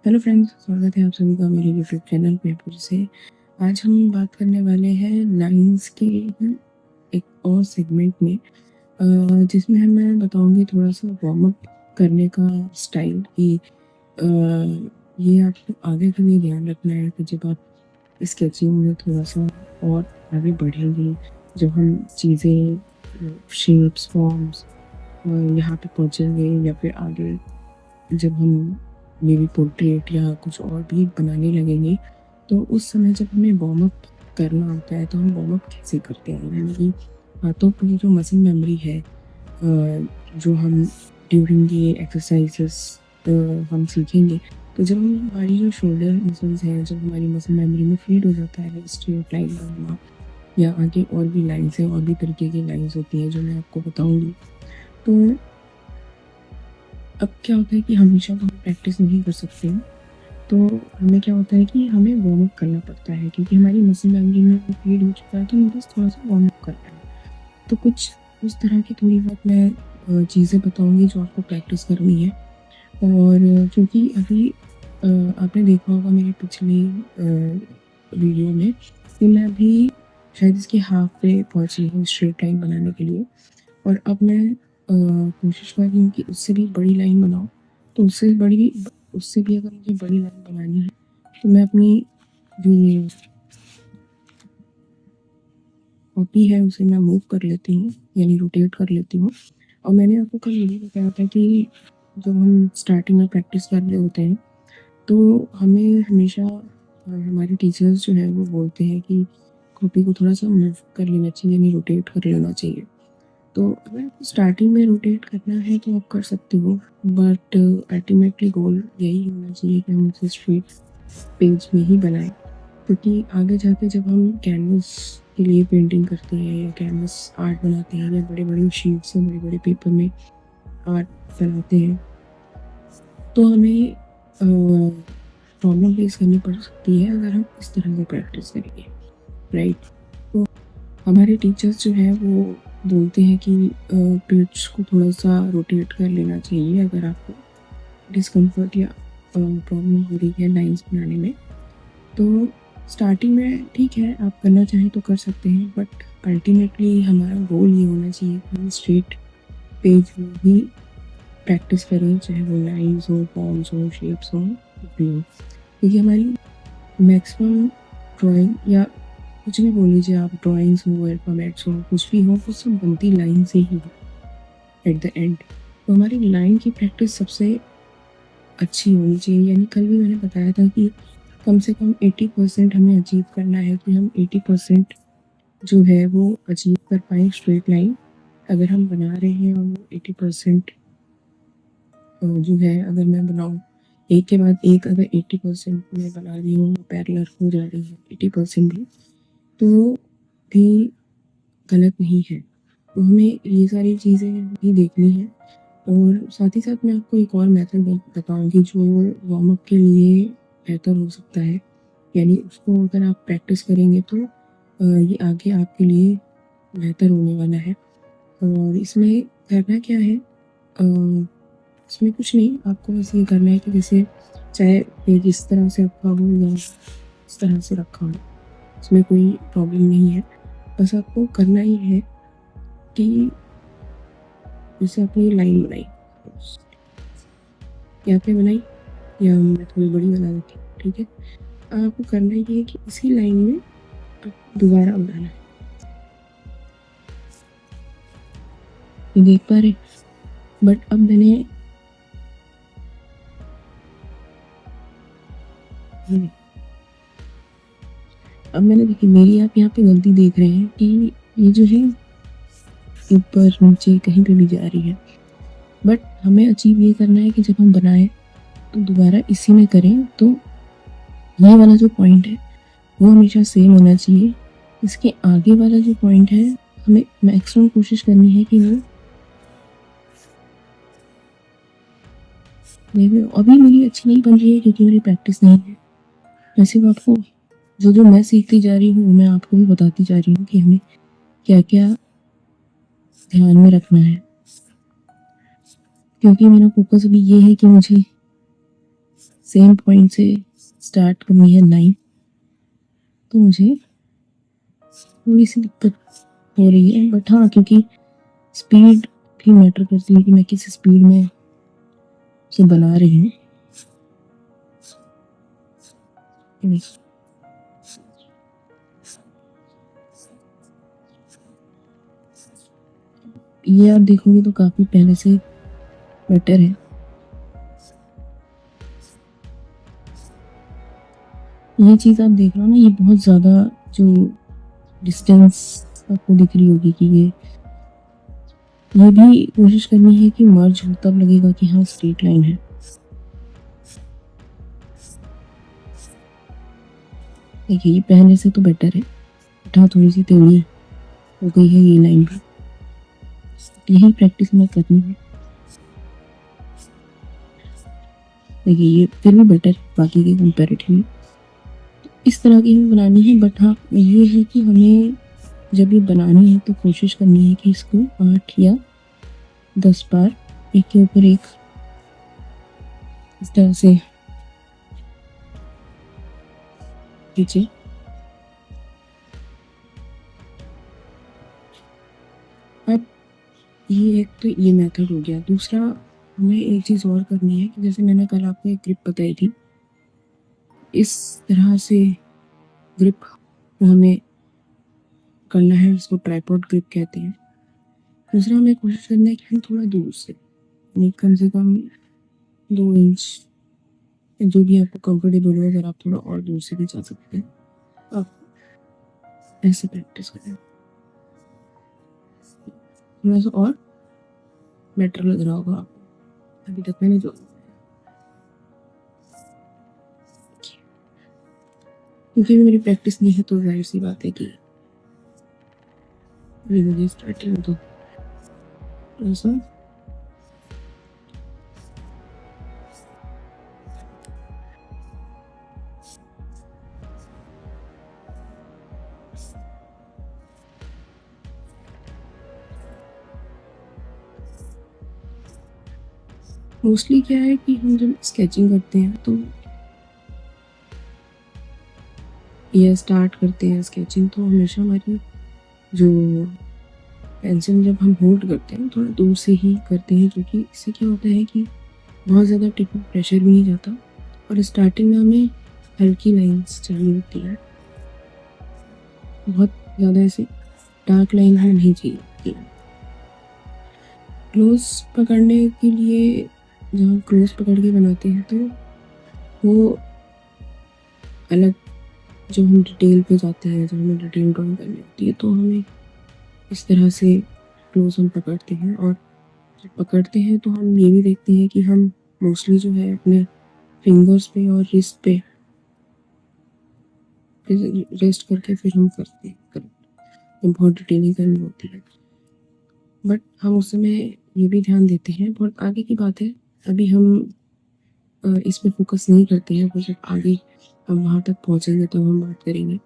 Hello friends, स्वागत है आप सभी का मेरे यूट्यूब चैनल पे फिर से। आज हम बात करने वाले हैं लाइंस के ही एक और सेगमेंट में, जिसमें मैं बताऊंगी थोड़ा सा वार्म अप करने का स्टाइल कि अ, ये आपको आगे के लिए ध्यान रखना है कि जब आप स्केचिंग में थोड़ा सा और आगे बढ़ेंगे, जब हम चीज़ें शेप्स फॉर्म्स यहाँ पे पहुँचेंगे या फिर आगे जब हम मे बी पोर्ट्रेट या कुछ और भी बनाने लगेंगे, तो उस समय जब हमें वार्म अप करना होता है तो हम वार्म अप कैसे करते हैं, यानी कि हाथों की जो मसल मेमोरी है, जो हम ड्यूरिंग ये एक्सरसाइजेस हम सीखेंगे। तो जब हम हमारी जो शोल्डर मसल्स हैं, जब हमारी मसल मेमोरी में फीड हो जाता है स्ट्रेट लाइन बनना या आगे और भी लाइन्स हैं, और भी तरीके की लाइन्स होती हैं जो मैं आपको बताऊंगी। तो अब क्या होता है कि हमेशा तो हम प्रैक्टिस नहीं कर सकते हैं, तो हमें क्या होता है कि हमें वार्म अप करना पड़ता है, क्योंकि हमारी मसल मेमोरी में वो फीड हो चुका है, तो हमें बस थोड़ा सा वार्म अप करना है। तो कुछ उस तरह की थोड़ी बहुत मैं चीज़ें बताऊंगी जो आपको प्रैक्टिस करनी है। और क्योंकि अभी आपने देखा होगा मेरे पिछले वीडियो में कि मैं अभी शायद इसके हाफ पे पहुंची हूँ स्ट्रेट लाइन बनाने के लिए, और अब मैं कोशिश कर रही हूँ कि उससे भी बड़ी लाइन बनाऊँ। तो उससे भी अगर मुझे बड़ी लाइन बनानी है तो मैं अपनी जो ये कॉपी है उसे मैं मूव कर लेती हूँ, यानी रोटेट कर लेती हूँ। और मैंने आपको कल ये भी बताया था कि जब हम स्टार्टिंग में प्रैक्टिस कर रहे होते हैं तो हमें हमेशा हमारे टीचर्स जो है वो बोलते हैं कि कॉपी को थोड़ा सा मूव कर लेना चाहिए, यानी रोटेट कर लेना चाहिए। तो अगर आपको स्टार्टिंग में रोटेट करना है तो आप कर सकते हो, बट अल्टीमेटली गोल यही होना चाहिए कि हम उसे स्ट्रेट पेज में ही बनाएं, क्योंकि आगे जाके जब हम कैनवस के लिए पेंटिंग करते हैं या कैनवस आर्ट बनाते हैं या बड़े बड़े शीट्स से बड़े बड़े पेपर में आर्ट बनाते हैं, तो हमें प्रॉब्लम फेस करनी पड़ सकती है अगर हम इस तरह से प्रैक्टिस करेंगे, राइट। तो हमारे टीचर्स जो है वो बोलते हैं कि पेज को थोड़ा सा रोटेट कर लेना चाहिए अगर आपको डिस्कम्फर्ट या प्रॉब्लम हो रही है लाइंस बनाने में। तो स्टार्टिंग में ठीक है, आप करना चाहें तो कर सकते हैं, बट अल्टीमेटली हमारा गोल ये होना चाहिए कि हम स्ट्रेट पेज में ही प्रैक्टिस करें, चाहे वो लाइन्स हो, फॉर्म्स हो, शेप्स हो, कुछ भी हो। क्योंकि हमारी मैक्सिमम ड्राइंग या कुछ भी बोल लीजिए आप, ड्राइंग्स हो, अल्फ़ाबेट्स हो, कुछ भी हो, वो सब बनती लाइन से ही है एट द एंड। तो हमारी लाइन की प्रैक्टिस सबसे अच्छी होनी चाहिए। यानी कल भी मैंने बताया था कि कम से कम 80% हमें अचीव करना है, कि हम 80% जो है वो अचीव कर पाएँ स्ट्रेट लाइन। अगर हम बना रहे हैं और वो 80% जो है अगर मैं बनाऊँ एक के बाद एक, अगर 80% मैं बना रही हूँ, पैरेलल हो जा रही है 80% भी, तो भी गलत नहीं है। तो हमें ये सारी चीज़ें भी देखनी है। और साथ ही साथ मैं आपको एक और मेथड बताऊँगी जो वार्म अप के लिए बेहतर हो सकता है, यानी उसको अगर आप प्रैक्टिस करेंगे तो ये आगे आपके लिए बेहतर होने वाला है। और इसमें करना क्या है, इसमें कुछ नहीं, आपको बस ये करना है कि जैसे चाहे पेज इस तरह से रखा हो या इस तरह से रखा हो, इसमें कोई प्रॉब्लम नहीं है। बस आपको करना ही है कि जैसे आपने लाइन बनाई, यहाँ पे बनाई, या मैं थोड़ी बड़ी बना देती हूँ, ठीक है। आपको करना ये है कि इसी लाइन में आप दोबारा बनाना है। ये देख पा रहे, बट अब मैंने देखिए मेरी आप यहाँ पे गलती देख रहे हैं कि ये जो है ऊपर नीचे कहीं पे भी जा रही है, बट हमें अचीव ये करना है कि जब हम बनाएं तो दोबारा इसी में करें, तो ये वाला जो पॉइंट है वो हमेशा सेम होना चाहिए। इसके आगे वाला जो पॉइंट है हमें मैक्सिमम कोशिश करनी है कि वो अभी मेरी अच्छी नहीं बन रही है क्योंकि मेरी प्रैक्टिस नहीं है। वैसे वो आपको जो जो मैं सीखती जा रही हूँ मैं आपको भी बताती जा रही हूँ कि हमें क्या क्या ध्यान में रखना है, क्योंकि मेरा फोकस अभी ये है कि मुझे सेम पॉइंट से स्टार्ट करनी है लाइन, तो मुझे थोड़ी सी दिक्कत हो रही है। बट हाँ, क्योंकि स्पीड भी मैटर करती है कि मैं किस स्पीड में उसे बना रही हूँ। ये आप देखोगे तो काफ़ी पहले से बेटर है। ये चीज़ आप देख रहे हो ना, ये बहुत ज़्यादा जो डिस्टेंस आपको दिख रही होगी कि ये भी कोशिश करनी है कि मर्ज हो, तब लगेगा कि हाँ स्ट्रेट लाइन है। देखिए ये पहले से तो बेटर है, बट हाँ थोड़ी सी टेढ़ी हो गई है ये लाइन भी। यही प्रैक्टिस में करनी है। देखिए ये फिर भी बेटर है बाकी के कंपैरेटिवली। इस तरह की हमें बनानी है। बट हाँ ये है कि हमें जब ये बनानी है तो कोशिश करनी है कि इसको 8 या 10 बार एक के ऊपर एक इस तरह से खींचे। अब ये एक तो ये मेथड हो गया। दूसरा हमें एक चीज़ और करनी है कि जैसे मैंने कल आपको एक ग्रिप बताई थी, इस तरह से ग्रिप हमें करना है, इसको ट्राइपॉड ग्रिप कहते हैं। दूसरा हमें कोशिश करना है कि हम थोड़ा दूर से, यानी कम से कम 2 इंच, जो भी आपको कंफर्टेबल हो। अगर आप थोड़ा और दूर से भी जा सकते हैं, आप ऐसे प्रैक्टिस करें। थोड़ा सा और बेटर लग रहा होगा आपको। अभी तक मैंने जो, क्योंकि मेरी प्रैक्टिस नहीं है तो जाहिर सी बात है कि अभी मुझे स्टार्टिंग में तो ऐसा मोस्टली क्या है कि हम जब स्केचिंग करते हैं तो या स्टार्ट करते हैं स्केचिंग, तो हमेशा हमारी जो पेंसिल जब हम होल्ड करते हैं थोड़ा दूर से ही करते हैं, क्योंकि इससे क्या होता है कि बहुत ज़्यादा टिप में प्रेशर भी नहीं जाता और स्टार्टिंग में हमें हल्की लाइंस चाहिए होती है, बहुत ज़्यादा ऐसे डार्क लाइन हमें नहीं चाहिए होती है। क्लोज पकड़ने के लिए, जब हम क्लोज पकड़ के बनाते हैं तो वो अलग, जब हम डिटेल पे जाते हैं, जब हमें डिटेल ड्राइंग करनी होती है तो हमें इस तरह से क्लोज हम पकड़ते हैं। और जब पकड़ते हैं तो हम ये भी देखते हैं कि हम मोस्टली जो है अपने फिंगर्स पे और रिस्ट पे रेस्ट करके फिर हम करते हैं जब बहुत डिटेलिंग करनी होती है। बट हम उस समय ये भी ध्यान देते हैं, बहुत आगे की बात है, अभी हम इस पे फोकस नहीं करते हैं। वो जब आगे हम वहाँ तक पहुँचेंगे तो हम बात करेंगे।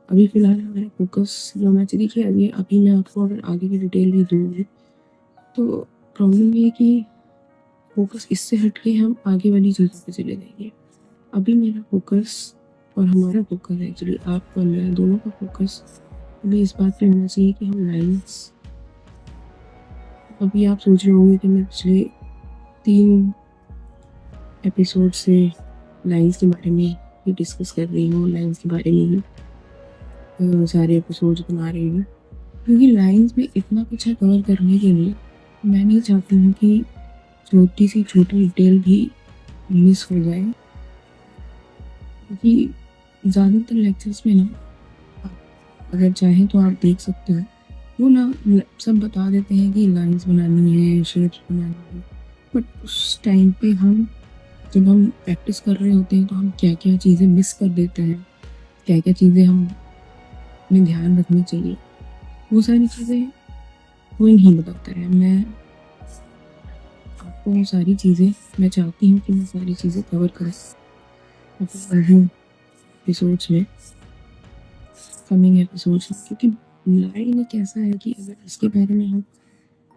अभी फ़िलहाल हमारा फोकस जो होना चाहिए, देखिए अभी मैं आपको अगर आगे की डिटेल भी दूँगी तो प्रॉब्लम ये है कि फोकस इससे हट के हम आगे वाली चीज़ों पे चले जाएंगे। अभी मेरा फोकस और हमारा फोकस, एक्चुअली आपका और मेरा दोनों का फोकस अभी इस बात पे होना चाहिए कि हम लाइंस, अभी आप सोच रहे होंगे कि मैं पिछले 3 एपिसोड से लाइंस के बारे में ही डिस्कस कर रही हूँ, लाइंस के बारे में ही सारे एपिसोड्स बना रही हूँ, क्योंकि लाइंस में इतना कुछ है कवर करने के लिए। मैं नहीं चाहती हूँ कि छोटी सी छोटी डिटेल भी मिस हो जाए, क्योंकि ज़्यादातर लेक्चर्स में ना, आप अगर चाहें तो आप देख सकते हो, वो ना सब बता देते हैं कि लाइंस बनानी है, शेप्स बनानी है, बट उस टाइम पे हम जब हम प्रैक्टिस कर रहे होते हैं तो हम क्या क्या चीज़ें मिस कर देते हैं, क्या क्या चीज़ें हमें ध्यान रखनी चाहिए, वो सारी चीज़ें कोई नहीं बताता है। मैं आपको वो सारी चीज़ें, मैं चाहती हूँ कि मैं सारी चीज़ें कवर कर अपने एपिसोड्स में, कमिंग एपिसोड्स में, क्योंकि लाइन एक ऐसा है कि अगर इसके बारे में हम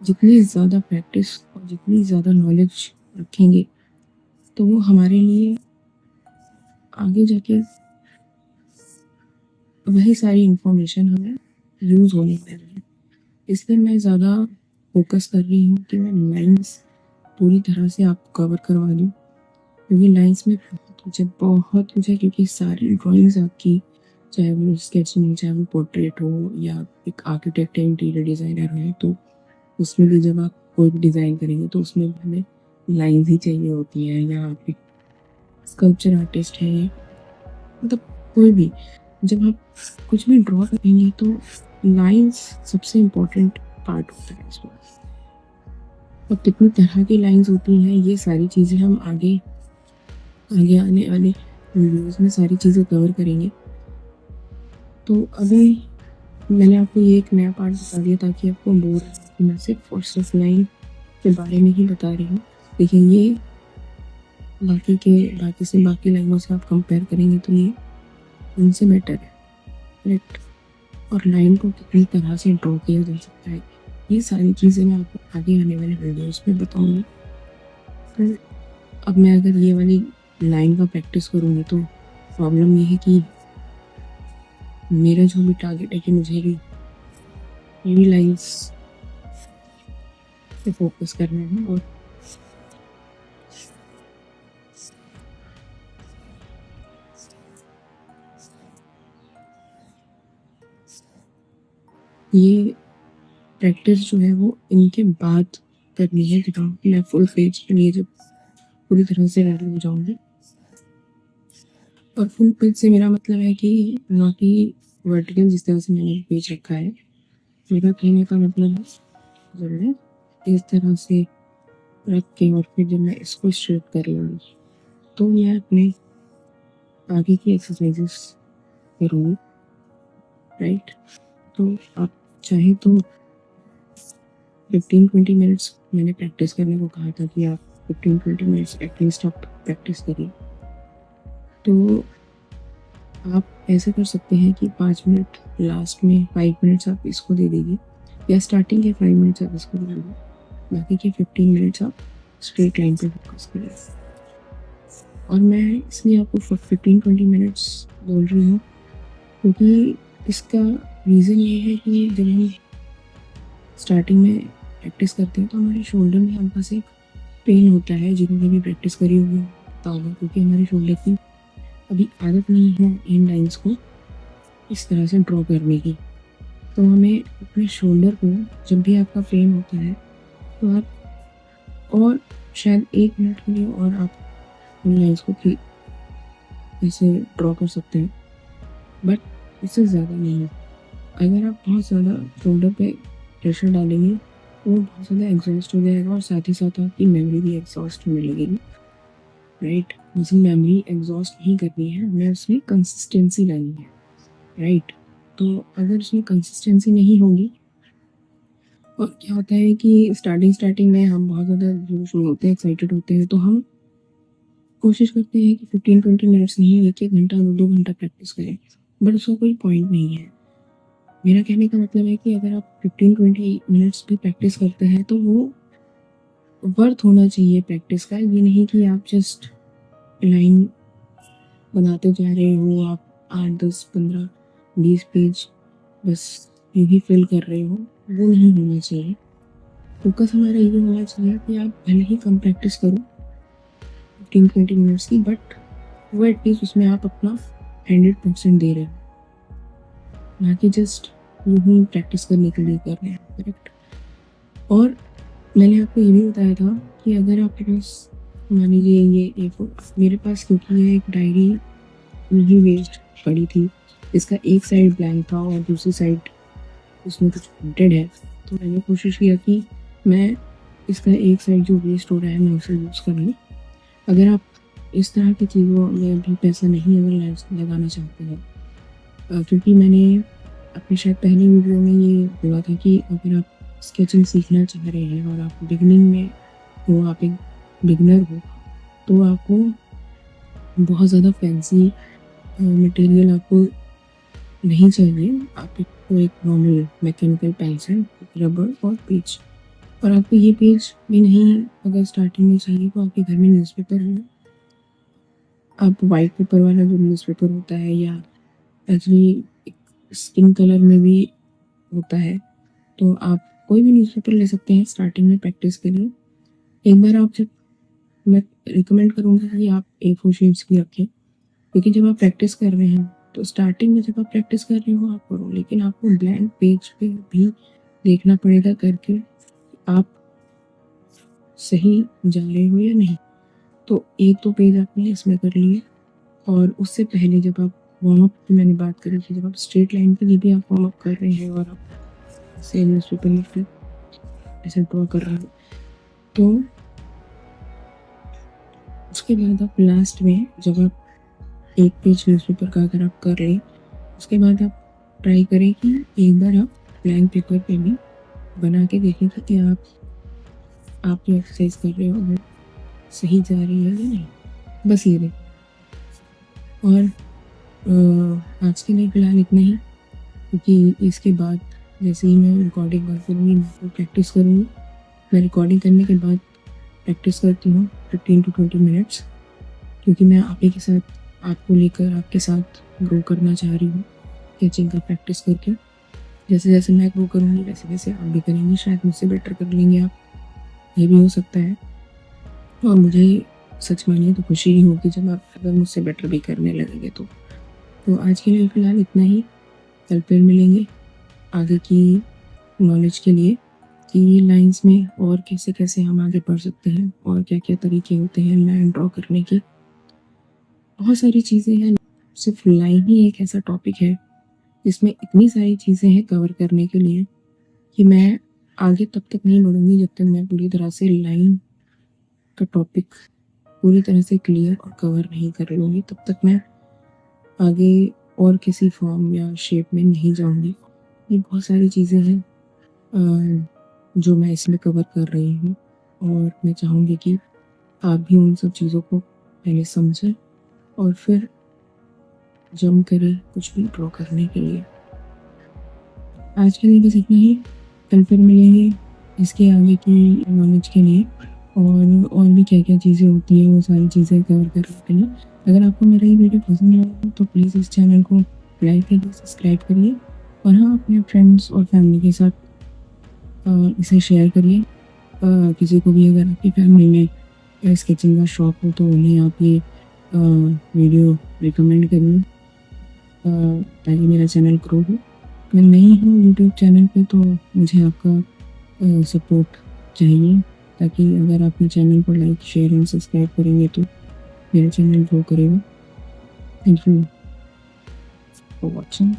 जितनी ज़्यादा प्रैक्टिस और जितनी ज़्यादा नॉलेज रखेंगे तो वो हमारे लिए आगे जाके वही सारी इन्फॉर्मेशन हमें यूज़ होने लग रही है। इसलिए मैं ज़्यादा फोकस कर रही हूँ कि मैं लाइन्स पूरी तरह से आपको कवर करवा दूँ, क्योंकि लाइन्स में बहुत कुछ है, क्योंकि सारी ड्राइंग्स आपकी, चाहे वो स्केचिंग हो, चाहे वो पोर्ट्रेट हो, या एक आर्किटेक्ट है, इंटीरियर डिज़ाइनर है, तो उसमें भी जब आप कोई भी डिज़ाइन करेंगे तो उसमें भी हमें लाइन्स ही चाहिए होती हैं, या आप एक स्कल्पचर आर्टिस्ट हैं, मतलब कोई भी, जब आप कुछ भी ड्रॉ करेंगे तो लाइन्स सबसे इम्पोर्टेंट पार्ट होता है इसमें। और कितनी तरह की लाइन्स होती हैं, ये सारी चीज़ें हम आगे आगे आने वाले वीडियोज़ में सारी चीज़ें कवर करेंगे। तो अभी मैंने आपको ये एक नया पार्ट बता दिया ताकि आपको बोर कि मैं सिर्फ और सिर्फ लाइन के बारे में ही बता रही हूँ। लेकिन ये बाकी लाइनों से आप कंपेयर करेंगे तो ये उनसे बेटर है, करेक्ट। और लाइन को कितनी तरह से ड्रॉ किया जा सकता है, ये सारी चीज़ें मैं आपको आगे आने वाले वीडियोज़ में बताऊँगी। तो अब मैं अगर ये वाली लाइन का प्रैक्टिस करूँगी तो प्रॉब्लम ये है कि मेरा जो भी टारगेट है कि मुझे भी यही लाइन्स पे फोकस करना है। और ये प्रैक्टिस जो है वो इनके बाद करनी है, जब मैं फुल पेज के लिए जब पूरी तरह से रेडी हो जाऊँगी। और फुल पेज से मेरा मतलब है कि ना कि वर्टिकल जिस तरह से मैंने पेज रखा है, मेरा कहने का मतलब है जब मैं इस तरह से रख के और फिर जब मैं इसको स्ट्रेट कर लूँगी तो मैं अपने आगे की एक्सरसाइजेस करूँगी, राइट। तो आप चाहे तो 15-20 मिनट्स मैंने प्रैक्टिस करने को कहा था कि आप 15-20 मिनट्स एटलीस्ट आप प्रैक्टिस करिए। तो आप ऐसे कर सकते हैं कि 5 मिनट लास्ट में 5 मिनट्स आप इसको दे दीजिए, या स्टार्टिंग के 5 मिनट्स आप इसको दे दीजिए, बाकी के 15 मिनट्स आप स्ट्रेट लाइन पे फोकस करिए। और मैं इसलिए आपको 15-20 मिनट्स बोल रही हूँ क्योंकि इसका रीज़न ये है कि जब हम स्टार्टिंग में प्रैक्टिस करते हैं तो हमारे शोल्डर में हल्का से पेन होता है, जिन्होंने भी प्रैक्टिस करी होगी पता होगा, क्योंकि हमारे शोल्डर की अभी आदत नहीं है इन लाइन्स को इस तरह से ड्रॉ करने की। तो हमें अपने शोल्डर को, जब भी आपका पेन होता है तो आप और शायद 1 मिनट के लिए और आप इन लाइन्स को ऐसे ड्रॉ कर सकते हैं, बट इससे ज़्यादा नहीं। अगर आप बहुत ज़्यादा शोल्डर पे प्रेशर डालेंगे तो वो बहुत ज़्यादा एग्जॉस्ट हो जाएगा, और साथ ही साथ आपकी मेमोरी भी एग्जॉस्ट होने लगेगी, राइट। मुझे मेमोरी एग्जॉस्ट नहीं करनी है, हमें उसमें कंसिस्टेंसी लानी है, राइट। तो अगर उसमें कंसिस्टेंसी नहीं होगी, और क्या होता है कि स्टार्टिंग में हम बहुत ज़्यादा जोश में होते हैं, एक्साइटेड होते हैं, तो हम कोशिश करते हैं कि 15-20 मिनट्स नहीं, 1-1 घंटा 2-2 घंटा प्रैक्टिस करें, बट उसका कोई पॉइंट नहीं है। मेरा कहने का मतलब है कि अगर आप 15-20 मिनट्स भी प्रैक्टिस करते हैं तो वो वर्थ होना चाहिए प्रैक्टिस का। ये नहीं कि आप जस्ट लाइन बनाते जा रहे हो, आप 8-10-15-20 पेज बस यूँ ही फिल कर रहे हो, वो नहीं होना चाहिए। फोकस हमारा ये होना चाहिए कि आप भले ही कम प्रैक्टिस करो 15-20 मिनट्स की, बट वो एटलीस्ट उसमें आप अपना 100% दे रहे हो, ना कि जस्ट यूँ ही प्रैक्टिस करने के लिए कर रहे हैं, करेक्ट। और मैंने आपको ये भी बताया था कि अगर आपके पास, मान लीजिए ये एक मेरे पास, क्योंकि ये एक डायरी ही वेस्ट पड़ी थी, इसका एक साइड ब्लैंक था और दूसरी साइड उसमें कुछ प्रिंटेड है, तो मैंने कोशिश किया कि मैं इसका एक साइड जो वेस्ट हो रहा है मैं उसे यूज़ कर लूँ। अगर आप इस तरह की चीज़ों में अभी पैसा नहीं अगर लगाना चाहते हैं, क्योंकि मैंने अपने शायद पहले वीडियो में ये बोला था कि अगर आप स्केचिंग सीखना चाह रहे हैं और आप बिगनिंग में हो, आप एक बिगनर हो, तो आपको बहुत ज़्यादा फैंसी मटेरियल आपको नहीं चाहिए। आपको एक नॉर्मल मैकेनिकल पेंसिल, रबर और पेज, और आपको ये पेज भी नहीं अगर स्टार्टिंग में चाहिए तो आपके घर में न्यूज़पेपर है, आप वाइट पेपर वाला जो न्यूज़पेपर होता है या एक्चुअली स्किन कलर में भी होता है, तो आप कोई भी न्यूज़पेपर ले सकते हैं स्टार्टिंग में प्रैक्टिस के लिए। एक बार आप जब मैं रिकमेंड करूँगी कि आप A4 शीट्स की रखें, क्योंकि जब आप प्रैक्टिस कर रहे हैं तो स्टार्टिंग में जब आप प्रैक्टिस कर रहे हो आप करो, लेकिन आपको ब्लैंक पेज पे भी देखना पड़ेगा करके आप सही जा रहे हो या नहीं। तो 1-2 पेज आपने इसमें कर लिए, और उससे पहले जब आप वार्म अप की मैंने बात करी थी, जब आप स्ट्रेट लाइन के लिए भी आप वार्म अप कर रहे हैं और आप ऐसे न्यूज़पेपर पे ऐसे ड्रॉ कर रहे हो, तो उसके बाद आप लास्ट में जब आप एक पेज न्यूज़पेपर का अगर आप कर लें, उसके बाद आप ट्राई करें कि एक बार आप ब्लैंक पेपर पे भी बना के देखें कि आप जो एक्सरसाइज कर रहे हो वो सही जा रही है या नहीं। बस ये रहे। और आज के लिए फ़िलहाल इतना ही, क्योंकि इसके बाद जैसे ही मैं रिकॉर्डिंग बंद करूँगी मैं प्रैक्टिस करूँगी। मैं रिकॉर्डिंग करने के बाद प्रैक्टिस करती हूँ 15 to 20 मिनट्स, क्योंकि मैं आप ही के साथ आपको लेकर आपके साथ ग्रो करना चाह रही हूँ स्केचिंग का प्रैक्टिस करके। जैसे जैसे मैं ग्रो करूँगी वैसे वैसे आप भी करेंगे, शायद मुझसे बेटर कर लेंगे आप, ये भी हो सकता है। और मुझे सच मानिए तो खुशी ही होगी जब आप अगर मुझसे बेटर भी करने लगेंगे तो आज के लिए फ़िलहाल इतना ही। कल फिर मिलेंगे आगे की नॉलेज के लिए कि लाइंस में और कैसे कैसे हम आगे बढ़ सकते हैं और क्या क्या तरीके होते हैं लाइन ड्रॉ करने के। बहुत सारी चीज़ें हैं, सिर्फ लाइन ही एक ऐसा टॉपिक है जिसमें इतनी सारी चीज़ें हैं कवर करने के लिए कि मैं आगे तब तक नहीं बढ़ूँगी जब तक मैं पूरी तरह से लाइन का टॉपिक पूरी तरह से क्लियर और कवर नहीं कर लूँगी, तब तक मैं आगे और किसी फॉर्म या शेप में नहीं जाऊँगी। ये बहुत सारी चीज़ें हैं जो मैं इसमें कवर कर रही हूँ, और मैं चाहूँगी कि आप भी उन सब चीज़ों को पहले समझें और फिर जम करें कुछ भी ड्रॉ करने के लिए। आज के लिए बस इतना ही। कल फिर मिलेंगे इसके आगे की नॉलेज के लिए, और भी क्या क्या चीज़ें होती हैं वो सारी चीज़ें कवर करने के लिए। अगर आपको मेरा ये वीडियो पसंद आया तो प्लीज़ इस चैनल को लाइक करिए, सब्सक्राइब करिए, और हाँ, अपने फ्रेंड्स और फैमिली के साथ इसे शेयर करिए। किसी को भी अगर आपकी फैमिली में स्केचिंग का शौक हो तो उन्हें आप ये वीडियो रिकमेंड करिए, ताकि मेरा चैनल ग्रो हो। मैं नई हूँ यूट्यूब चैनल पे, तो मुझे आपका सपोर्ट चाहिए, ताकि अगर आप मेरे चैनल को लाइक, शेयर एंड सब्सक्राइब करेंगे तो मेरा चैनल ग्रो करेगा। Thank you for watching.